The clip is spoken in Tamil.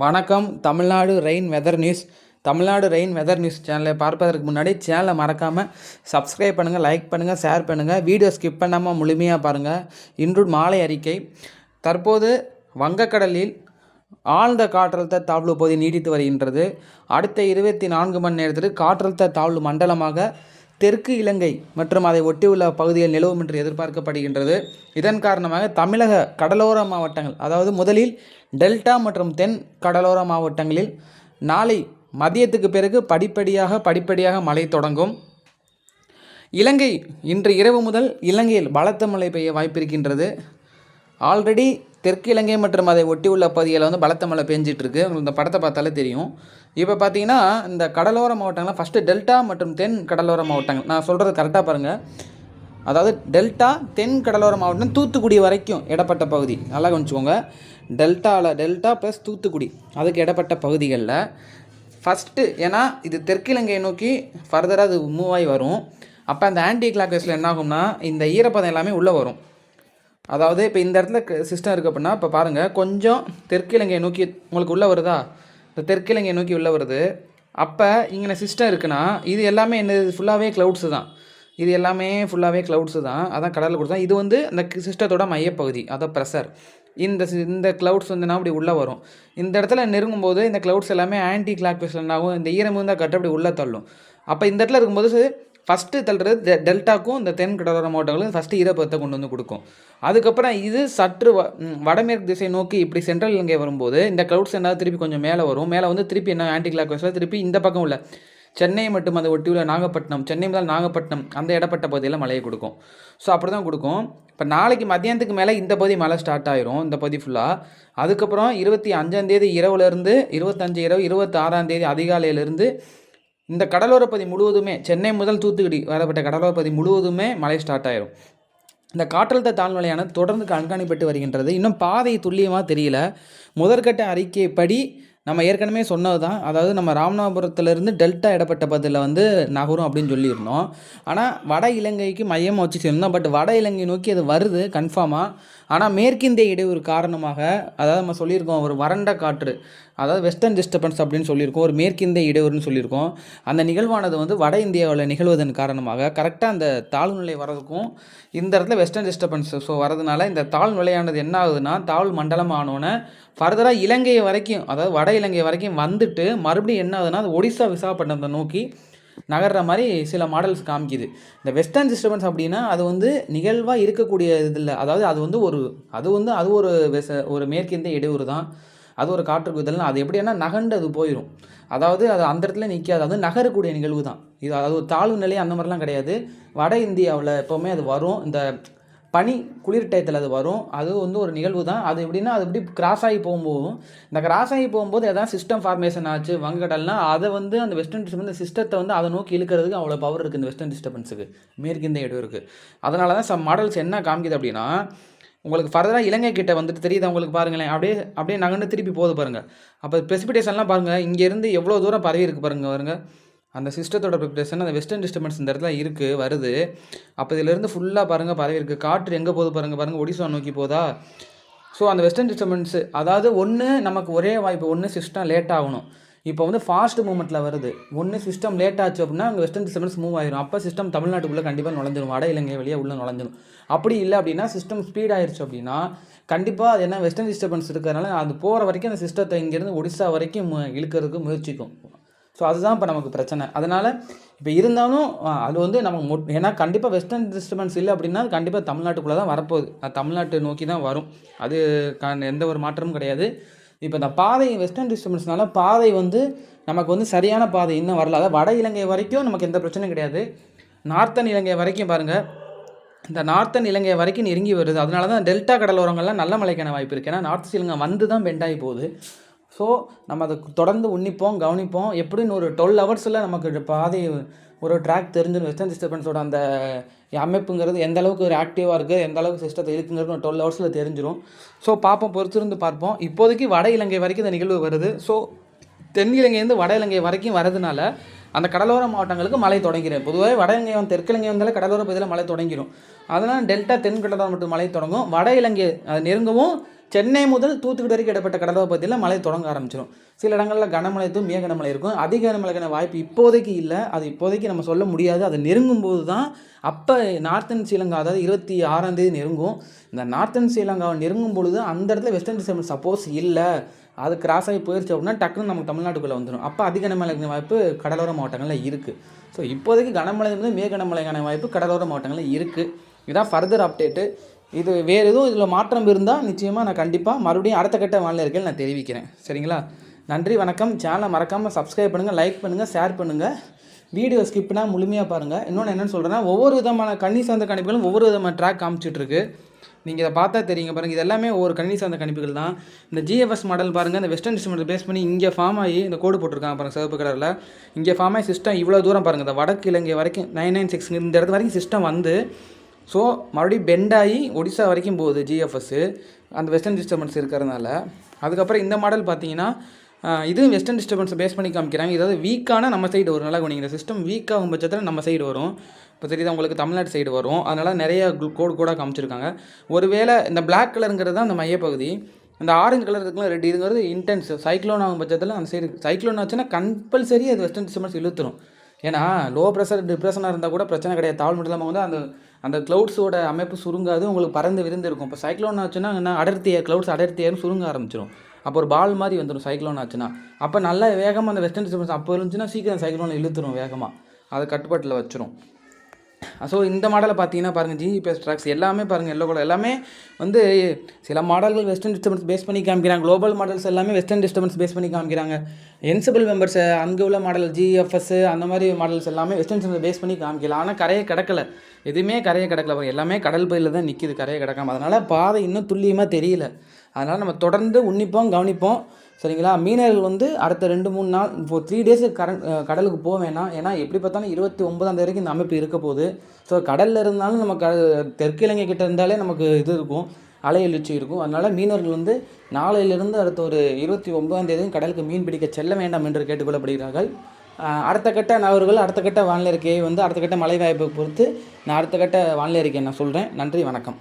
வணக்கம். Tamil Nadu rain weather news. Tamil Nadu rain weather news சேனலை பார்ப்பதற்கு முன்னாடி சேனலை மறக்காமல் சப்ஸ்கிரைப் பண்ணுங்கள், லைக் பண்ணுங்கள், ஷேர் பண்ணுங்கள். வீடியோ ஸ்கிப் பண்ணாமல் முழுமையாக பாருங்கள். இன்று மாலை அறிக்கை. தற்போது வங்கக்கடலில் ஆழ்ந்த காற்றழுத்த தாழ்வு பகுதி நீடித்து வருகின்றது. அடுத்த 24 மணி நேரத்தில் காற்றழுத்த தாழ்வு மண்டலமாக தெற்கு இலங்கை மற்றும் அதை ஒட்டியுள்ள பகுதிகள் நிலவும் என்று எதிர்பார்க்கப்படுகின்றது. இதன் காரணமாக தமிழக கடலோர மாவட்டங்கள், அதாவது முதலில் டெல்டா மற்றும் தென் கடலோர மாவட்டங்களில் நாளை மதியத்துக்கு பிறகு படிப்படியாக மழை தொடங்கும். இலங்கை இன்று இரவு முதல் இலங்கையில் பலத்த மழை பெய்ய வாய்ப்பிருக்கின்றது. ஆல்ரெடி தெற்கு இலங்கை மற்றும் அதை ஒட்டியுள்ள பகுதிகளில் பலத்த மழை பெஞ்சிட்ருக்கு. உங்களுக்கு இந்த படத்தை பார்த்தாலே தெரியும். இப்போ பார்த்தீங்கன்னா இந்த கடலோர மாவட்டங்கள் ஃபஸ்ட்டு டெல்டா மற்றும் தென் கடலோர மாவட்டங்கள், நான் சொல்கிறது கரெக்டாக பாருங்கள். அதாவது டெல்டா தென் கடலோர மாவட்டம் தூத்துக்குடி வரைக்கும் இடப்பட்ட பகுதி நல்லா கவனிச்சுக்கோங்க. டெல்டா ப்ளஸ் தூத்துக்குடி அதுக்கு இடப்பட்ட பகுதிகளில் ஃபஸ்ட்டு, ஏன்னா இது தெற்கு இலங்கையை நோக்கி ஃபர்தராக அது மூவ் ஆகி வரும். அப்போ அந்த ஆன்டி கிளாக் வைஸில் என்ன ஆகும்னா இந்த ஈரப்பதம் எல்லாமே உள்ளே வரும். அதாவது இப்போ இந்த இடத்துல சிஸ்டம் இருக்குது அப்படின்னா, இப்போ பாருங்கள், கொஞ்சம் தெற்கு இலங்கையை நோக்கி உங்களுக்கு உள்ளே வருதா, இந்த தெற்கு இலங்கையை நோக்கி உள்ளே வருது. அப்போ இங்கே சிஸ்டம் இருக்குன்னா இது எல்லாமே என்ன, ஃபுல்லாகவே க்ளவுட்ஸு தான். இது எல்லாமே ஃபுல்லாகவே க்ளவுட்ஸு தான். அதான் கடலில் கொடுத்தா இது அந்த சிஸ்டத்தோட மையப்பகுதி, அதான் ப்ரெஷர். இந்த க்ளவுட்ஸ் நான் அப்படி உள்ளே வரும். இந்த இடத்துல நெருங்கும்போது இந்த க்ளவுட்ஸ் எல்லாமே ஆன்டி கிளாக் வைஸில் என்னாகும், இந்த ஈரம் இருந்தால் கட்ட அப்படி உள்ளே தள்ளும். அப்போ இந்த இடத்துல இருக்கும்போது ஃபஸ்ட்டு தள்ளுறது டெல்டாக்கும் இந்த தென் கடலோர மாவட்டங்களும் ஃபஸ்ட்டு ஈரப்பதத்தை கொண்டு வந்து கொடுக்கும். அதுக்கப்புறம் இது சற்று வடமேற்கு திசை நோக்கி இப்படி சென்ட்ரல் இலங்கை வரும்போது இந்த க்ளவுட்ஸ் என்ன திருப்பி கொஞ்சம் மேலே வரும். மேலே திருப்பி என்ன ஆன்டி கிளாக் வைஸில் திருப்பி இந்த பக்கம் உள்ள சென்னை மட்டும் அதை ஒட்டியுள்ள நாகப்பட்டினம், சென்னை முதல் நாகப்பட்டினம் அந்த இடப்பட்ட பகுதியில் மழையை கொடுக்கும். ஸோ அப்படி தான் கொடுக்கும். இப்போ நாளைக்கு மத்தியானத்துக்கு மேலே இந்த பகுதி மழை ஸ்டார்ட் ஆயிரும், இந்த பகுதி ஃபுல்லாக. அதுக்கப்புறம் 25 இரவுலேருந்து 25 இரவு 26 அதிகாலையிலேருந்து இந்த கடலோர பகுதி முழுவதுமே, சென்னை முதல் தூத்துக்குடி வரப்பட்ட கடலோர பகுதி முழுவதுமே மழை ஸ்டார்ட் ஆயிரும். இந்த காற்றழுத்த தாழ்நிலையானது தொடர்ந்து கண்காணிப்பட்டு வருகின்றது. இன்னும் பாதை துல்லியமாக தெரியல. முதற்கட்ட அறிக்கைப்படி நம்ம ஏற்கனவே சொன்னது தான். அதாவது நம்ம ராமநாதபுரத்துலேருந்து டெல்டா இடப்பட்ட பகுதியில் நகரும் அப்படின்னு சொல்லியிருந்தோம். ஆனால் வட இலங்கைக்கு மையமாக வச்சு சொல்லியிருந்தோம். பட் வட இலங்கை நோக்கி அது வருது கன்ஃபார்மாக. ஆனால் மேற்கிந்திய இடையூறு காரணமாக, அதாவது நம்ம சொல்லியிருக்கோம் ஒரு வறண்ட காற்று, அதாவது வெஸ்டர்ன் டிஸ்டர்பன்ஸ் அப்படின்னு சொல்லியிருக்கோம், ஒரு மேற்கிந்திய இடையூறுன்னு சொல்லியிருக்கோம். அந்த நிகழ்வானது வட இந்தியாவில் நிகழ்வதன் காரணமாக கரெக்டாக அந்த தாழ்நிலை வரதுக்கும் இந்த இடத்துல வெஸ்டர்ன் டிஸ்டர்பன்ஸ் ஸோ வரதுனால இந்த தாழ்நிலையானது என்ன ஆகுதுன்னா, தாழ் மண்டலம் ஆனோன்னே ஃபர்தராக இலங்கை வரைக்கும், அதாவது வட இலங்கை வரைக்கும் வந்துட்டு மறுபடியும் என்ன ஆகுதுன்னா அது ஒடிசா விசாகப்பட்டினத்தை நோக்கி நகர்ற மாதிரி சில மாடல்ஸ் காமிக்குது. இந்த வெஸ்டர்ன் டிஸ்டர்பன்ஸ் அப்படின்னா அது நிகழ்வாக இருக்கக்கூடிய இது இல்லை. அதாவது அது ஒரு மேற்கிந்திய இடையூறு தான். அது ஒரு காற்றுக்கு இதெல்லாம் அது எப்படின்னா நகண்டு அது போயிடும். அதாவது அது அந்த இடத்துல நிற்காது, அது நகரக்கூடிய நிகழ்வு தான் இது. அது ஒரு தாழ்வு நிலை அந்த மாதிரிலாம் கிடையாது. வட இந்தியாவில் எப்போவுமே அது வரும். இந்த பனி குளிர் டயத்தில் அது வரும். அது ஒரு நிகழ்வு தான். அது எப்படின்னா அது எப்படி கிராஸ் ஆகி போகும்போதும், இந்த கிராஸ் ஆகி போகும்போது எதாவது சிஸ்டம் ஃபார்மேஷன் ஆச்சு வங்கக்கடல்னால் அதை அந்த வெஸ்டர்ன் டிஸ்டர்பன்ஸ் சிஸ்டத்தை அதை நோக்கி இழுக்கிறதுக்கு அவ்வளோ பவர் இருக்குது இந்த வெஸ்டர்ன் டிஸ்டர்பன்ஸுக்கு, மேற்கிந்திய இடம் இருக்குது. அதனால தான் சம் மாடல்ஸ் என்ன காமிக்குது அப்படின்னா, உங்களுக்கு ஃபர்தராக இலங்கை கிட்ட தெரியுது உங்களுக்கு பாருங்களேன், அப்படியே நகர்ந்து திருப்பி போகுது பாருங்கள். அப்போ ப்ரெசிபிடேஷன்லாம் பாருங்கள், இங்கேருந்து எவ்வளோ தூரம் பரவி இருக்குது பாருங்கள். அந்த சிஸ்டத்தோட ப்ரிப்ரேஷன் அந்த வெஸ்டர்ன் டிஸ்டர்பன்ஸ் இந்த இடத்துல இருக்குது வருது. அப்போ இதிலேருந்து ஃபுல்லாக பாருங்கள் பரவி இருக்குது. காற்று எங்கே போகுது பாருங்கள் ஒடிசா நோக்கி போதா. ஸோ அந்த வெஸ்டர்ன் டிஸ்டர்பன்ஸு, அதாவது ஒன்று நமக்கு ஒரே வாய்ப்பு, ஒன்று சிஸ்டம் லேட் ஆகணும். இப்போ ஃபாஸ்ட் மூவ்மெண்ட்டில் வருது. ஒன்று சிஸ்டம் லேட் ஆச்சு அப்படின்னா அங்கே வெஸ்டர்ன் டிஸ்டர்பன்ஸ் மூவ் ஆயிரும். அப்போ சிஸ்டம் தமிழ்நாட்டுக்குள்ளே கண்டிப்பாக நுழைஞ்சிடும், வட இலங்கை வழியாக உள்ளே நுழைஞ்சிடும். அப்படி இல்லை அப்படின்னா சிஸ்டம் ஸ்பீட் ஆயிடுச்சு அப்படின்னா கண்டிப்பாக அது என்ன வெஸ்டர்ன் டிஸ்டர்பன்ஸ் இருக்கிறதுனால அது போகிற வரைக்கும் அந்த சிஸ்டத்தை இங்கேருந்து ஒடிசா வரைக்கும் இழுக்கிறதுக்கு முயற்சிக்கும். ஸோ அதுதான் இப்போ நமக்கு பிரச்சனை. அதனால் இப்போ இருந்தாலும் அது நமக்கு ஏன்னா கண்டிப்பாக வெஸ்டர்ன் டிஸ்டர்பன்ஸ் இல்லை அப்படின்னா அது கண்டிப்பாக தமிழ்நாட்டுக்குள்ளே தான் வரப்போகுது. அது தமிழ்நாட்டு நோக்கி தான் வரும். அது எந்த ஒரு மாற்றமும் கிடையாது. இப்போ இந்த பாதை வெஸ்டர்ன் டிஸ்டர்பன்ஸ்னால பாதை நமக்கு சரியான பாதை இன்னும் வரல. அதாவது வட இலங்கை வரைக்கும் நமக்கு எந்த பிரச்சனையும் கிடையாது. நார்த்தன் இலங்கை வரைக்கும் பாருங்கள், இந்த நார்த்தன் இலங்கை வரைக்கும் நெருங்கி வருது. அதனால தான் டெல்டா கடலோரங்கள்லாம் நல்ல மழைக்கான வாய்ப்பு இருக்குது. ஏன்னா நார்த் இலங்கை தான் பெண்டாகி போகுது. ஸோ நம்ம அதை தொடர்ந்து உன்னிப்போம், கவனிப்போம். எப்படின்னு ஒரு 12 ஹவர்ஸில் நமக்கு பாதை ஒரு ட்ராக் தெரிஞ்சிடும். வெஸ்டர்ன் டிஸ்டர்பன்ஸோட அந்த அமைப்புங்கிறது எந்த அளவுக்கு ஒரு ஆக்டிவாக இருக்குது, எந்த அளவுக்கு சிஸ்டத்தை இருக்குங்கிறது 12 ஹவர்ஸில் தெரிஞ்சிடும். ஸோ பார்ப்போம், பொறுத்திருந்து பார்ப்போம். இப்போதைக்கு வட இலங்கை வரைக்கும் இந்த நிகழ்வு வருது. ஸோ தென் இலங்கையிலேருந்து வட இலங்கை வரைக்கும் வரதுனால அந்த கடலோர மாவட்டங்களுக்கு மழை தொடங்கிடும். பொதுவாக வட இலங்கை தெற்கு இலங்கை வந்தாலும் கடலோர பகுதியில் மழை தொடங்கிடும். அதனால் டெல்டா தென் கடலோரம் மட்டும் மழை தொடங்கும். வட இலங்கை அது நெருங்கவும் சென்னை முதல் தூத்துக்குடி வரைக்கும் இடைப்பட்ட கடலோர பகுதியில் மழை தொடங்க ஆரம்பிச்சிடும். சில இடங்களில் கனமழை மிக கனமழை இருக்கும். அதிக கனமழைக்கான வாய்ப்பு இப்போதைக்கு இல்லை. அது இப்போதைக்கு நம்ம சொல்ல முடியாது. அது நெருங்கும் போது தான் அப்போ நார்த்தன் ஸ்ரீலங்கா, அதாவது 26ஆம் தேதி நெருங்கும். இந்த நார்த்தன் ஸ்ரீலங்காவை நெருங்கும் பொழுது அந்த இடத்துல வெஸ்டர்ன் டிஸ்டர்பன்ஸ் சப்போஸ் இல்லை, அது கிராஸ் ஆகி போயிடுச்சு அப்படின்னா டக்குன்னு நமக்கு தமிழ்நாட்டுக்குள்ளே வந்துடும். அப்போ அதிக கனமழைக்கான வாய்ப்பு கடலோர மாவட்டங்களில் இருக்குது. ஸோ இப்போதைக்கு கனமழை மிக கனமழைக்கான வாய்ப்பு கடலோர மாவட்டங்களில் இருக்குது. இதான் ஃபர்தர் அப்டேட்டு. இது வேறு எதுவும் இதில் மாற்றம் இருந்தால் நிச்சயமாக நான் கண்டிப்பாக மறுபடியும் அடுத்த கட்ட வானிலை அறிக்கையில் நான் தெரிவிக்கிறேன். சரிங்களா? நன்றி, வணக்கம். சேனலை மறக்காமல் சப்ஸ்கிரைப் பண்ணுங்கள், லைக் பண்ணுங்கள், ஷேர் பண்ணுங்கள். வீடியோ ஸ்கிப்னா முழுமையாக பாருங்கள். இன்னொன்று என்னென்னு சொல்கிறேன்னா, ஒவ்வொரு விதமான கண்ணி சார்ந்த கணிப்புகளும் ஒவ்வொரு விதமான ட்ராக் காமிச்சிட்ருக்கு. நீங்கள் இதை பார்த்தா தெரியுங்க பாருங்கள். இது எல்லாமே ஒரு கண்ணி சார்ந்த கணிப்புகள் தான். இந்த GFS மாடல் பாருங்கள், இந்த வெஸ்டர்ன் டிஸ்டர்பன்ஸ் பேஸ் பண்ணி இங்கே ஃபார்ம் ஆகி இந்த கோடு போட்டிருக்காங்க பாருங்கள் சிவப்பு கலரில். இங்கே ஃபார்ம் ஆகி சிஸ்டம் இவ்வளோ தூரம் பாருங்கள், இந்த வடக்கு இலங்கை வரைக்கும் 996 இந்த இடத்து வரைக்கும் சிஸ்டம் வந்து ஸோ மறுபடியும் பெண்டாகி ஒடிசா வரைக்கும் போகுது GFS, அந்த வெஸ்டர்ன் டிஸ்டர்பன்ஸ் இருக்கிறதுனால. அதுக்கப்புறம் இந்த மாடல் பார்த்தீங்கன்னா இதுவும் வெஸ்டர்ன் டிஸ்டர்பன்ஸை பேஸ் பண்ணி காமிக்கிறாங்க. இதாவது வீக்கான நம்ம சைடு வரும். நல்லா நீங்கள் இந்த சிஸ்டம் வீக்காகும் பட்சத்தில் நம்ம சைடு வரும். இப்போ தெரியுது உங்களுக்கு, தமிழ்நாடு சைடு வரும். அதனால் நிறைய கோடாக காமிச்சிருக்காங்க. ஒருவேளை இந்த பிளாக் கலருங்கிறது தான் அந்த மையப்பகுதி, இந்த ஆரஞ்சு கலர் இருக்குல்ல ரெட், இதுங்கிறது இன்டென்ஸ் சைக்ளோன் ஆகும் பட்சத்தில் அந்த சைடு சைக்ளோன் ஆச்சுன்னா கம்பல்சரி அது வெஸ்டர்ன் டிஸ்டர்பன்ஸ் இழுத்துரும். ஏன்னா லோ ப்ரெஷர் டிப்ரெஷனாக இருந்தால் கூட பிரச்சனை கிடையாது. தாழ் மண்டலமாக வந்து அந்த க்ளவுட்ஸோட அமைப்பு சுருங்காது, உங்களுக்கு பறந்து விருந்து இருக்கும். இப்போ சைக்ளோன் ஆச்சுன்னா என்ன, க்ளவுட்ஸ் அடர்த்தியாரும் சுருங்க ஆரம்பிச்சிடும். அப்போ ஒரு பால் மாதிரி வந்துடும் சைக்ளோன் ஆச்சுன்னா. அப்போ நல்ல வேகமாக அந்த வெஸ்டர்ன் டிஸ்டர்பன்ஸ் அப்போ இருந்துச்சுன்னா சீக்கிரம் சைக்ளோன் இழுத்துரும் வேகமாக, அதை கட்டுப்பாட்டில் வச்சிரும். ஸோ இந்த மாடலை பார்த்தீங்கன்னா பாருங்கள், GPS ட்ராக்ஸ் எல்லாமே பாருங்கள் எல்லோ கலர். எல்லாமே வந்து சில மாடல்கள் வெஸ்டர்ன் டிஸ்டர்பன்ஸ் பேஸ் பண்ணி காமிக்கிறாங்க. குளோபல் மாடல்ஸ் எல்லாமே வெஸ்டர்ன் டிஸ்டர்பன்ஸ் பேஸ் பண்ணி காமிக்கிறாங்க. என்சிபிள் மெம்பர்ஸ் அங்கே உள்ள மாடல் GFS அந்த மாதிரி மாடல்ஸ் எல்லாமே வெஸ்டர்ன் டிஸ்டர்பன்ஸ் பேஸ் பண்ணி காமிக்கலாம். ஆனால் கரையை கிடக்கலை, எதுவுமே கரையை கிடக்கல. எல்லாமே கடல் பகுதியில் தான் நிற்கிது, கரையை கிடக்காம. அதனால் பாதை இன்னும் துல்லியமாக தெரியல. அதனால் நம்ம தொடர்ந்து உன்னிப்போம், கவனிப்போம். சரிங்களா? மீனவர்கள் வந்து அடுத்த 2-3 நாள், இப்போ 3 days கடலுக்கு போக வேணாம். ஏன்னா எப்படி பார்த்தாலும் 29ஆம் தேதி வரைக்கும் இந்த அமைப்பு இருக்க போகுது. ஸோ கடலில் இருந்தாலும் நம்ம தெற்கு இலங்கை கிட்ட இருந்தாலே நமக்கு இது இருக்கும், அலை எழுச்சி இருக்கும். அதனால் மீனவர்கள் வந்து நாளையிலிருந்து அடுத்த ஒரு 29ஆம் தேதி கடலுக்கு மீன் பிடிக்க செல்ல வேண்டாம் என்று கேட்டுக்கொள்ளப்படுகிறார்கள். அடுத்த கட்ட நகர்கள், அடுத்த கட்ட வானிலை அறிக்கையை வந்து அடுத்த கட்ட மழை வாய்ப்பை பொறுத்து நான் அடுத்த கட்ட வானிலை அறிக்கையை நான் சொல்கிறேன். நன்றி, வணக்கம்.